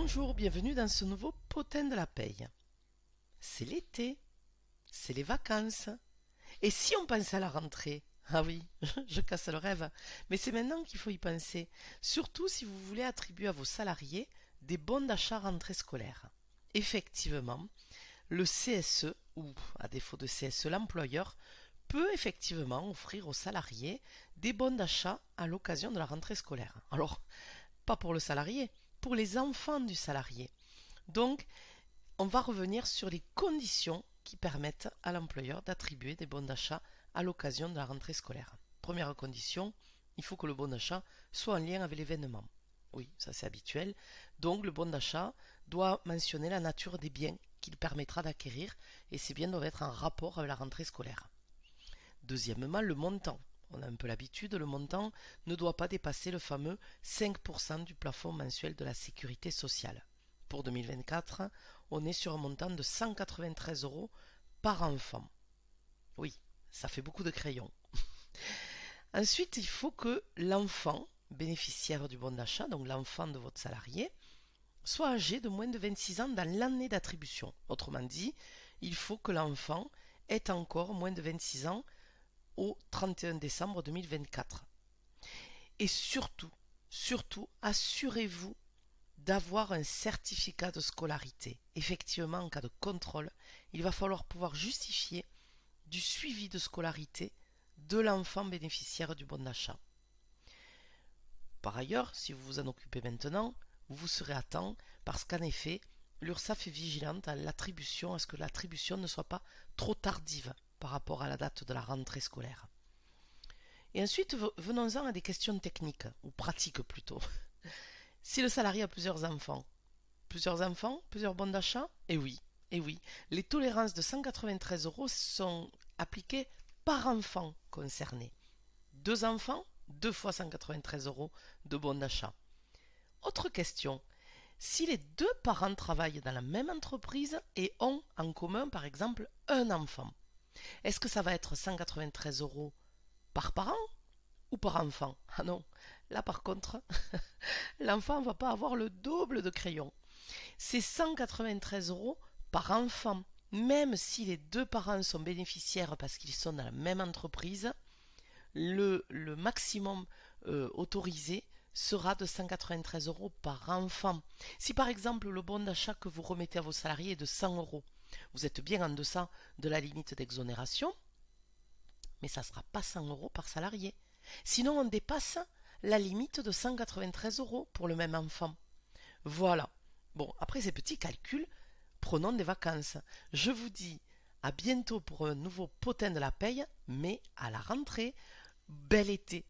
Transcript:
Bonjour, bienvenue dans ce nouveau potin de la paye. C'est l'été, c'est les vacances. Et si on pensait à la rentrée? Ah oui, je casse le rêve, mais c'est maintenant qu'il faut y penser, surtout si vous voulez attribuer à vos salariés des bons d'achat rentrée scolaire. Effectivement, le CSE, ou à défaut de CSE l'employeur, peut effectivement offrir aux salariés des bons d'achat à l'occasion de la rentrée scolaire. Alors, pas pour le salarié, pour les enfants du salarié. Donc, on va revenir sur les conditions qui permettent à l'employeur d'attribuer des bons d'achat à l'occasion de la rentrée scolaire. Première condition, il faut que le bon d'achat soit en lien avec l'événement. Oui, ça c'est habituel. Donc le bon d'achat doit mentionner la nature des biens qu'il permettra d'acquérir et ces biens doivent être en rapport avec la rentrée scolaire. Deuxièmement, le montant. On a un peu l'habitude, le montant ne doit pas dépasser le fameux 5% du plafond mensuel de la sécurité sociale. Pour 2024, on est sur un montant de 193 euros par enfant. Oui, ça fait beaucoup de crayons. Ensuite, il faut que l'enfant bénéficiaire du bon d'achat, donc l'enfant de votre salarié, soit âgé de moins de 26 ans dans l'année d'attribution. Autrement dit, il faut que l'enfant ait encore moins de 26 ans au 31 décembre 2024. Et surtout, assurez-vous d'avoir un certificat de scolarité. Effectivement, en cas de contrôle, il va falloir pouvoir justifier du suivi de scolarité de l'enfant bénéficiaire du bon d'achat. Par ailleurs, si vous vous en occupez maintenant, vous serez à temps parce qu'en effet, l'URSSAF est vigilante à l'attribution, à ce que l'attribution ne soit pas trop tardive par rapport à la date de la rentrée scolaire. Et ensuite, venons-en à des questions techniques, ou pratiques plutôt. Si le salarié a plusieurs enfants, plusieurs bons d'achat? Eh oui, les tolérances de 193 euros sont appliquées par enfant concerné. Deux enfants, deux fois 193 euros de bons d'achat. Autre question, si les deux parents travaillent dans la même entreprise et ont en commun par exemple un enfant, est-ce que ça va être 193 euros par parent ou par enfant? Ah non, là par contre, l'enfant ne va pas avoir le double de crayons. C'est 193 euros par enfant. Même si les deux parents sont bénéficiaires parce qu'ils sont dans la même entreprise, le maximum autorisé sera de 193 euros par enfant. Si par exemple le bon d'achat que vous remettez à vos salariés est de 100 euros, vous êtes bien en deçà de la limite d'exonération, mais ça ne sera pas 100 euros par salarié. Sinon on dépasse la limite de 193 euros pour le même enfant. Voilà. Bon, après ces petits calculs, prenons des vacances. Je vous dis à bientôt pour un nouveau potin de la paye, mais à la rentrée, bel été.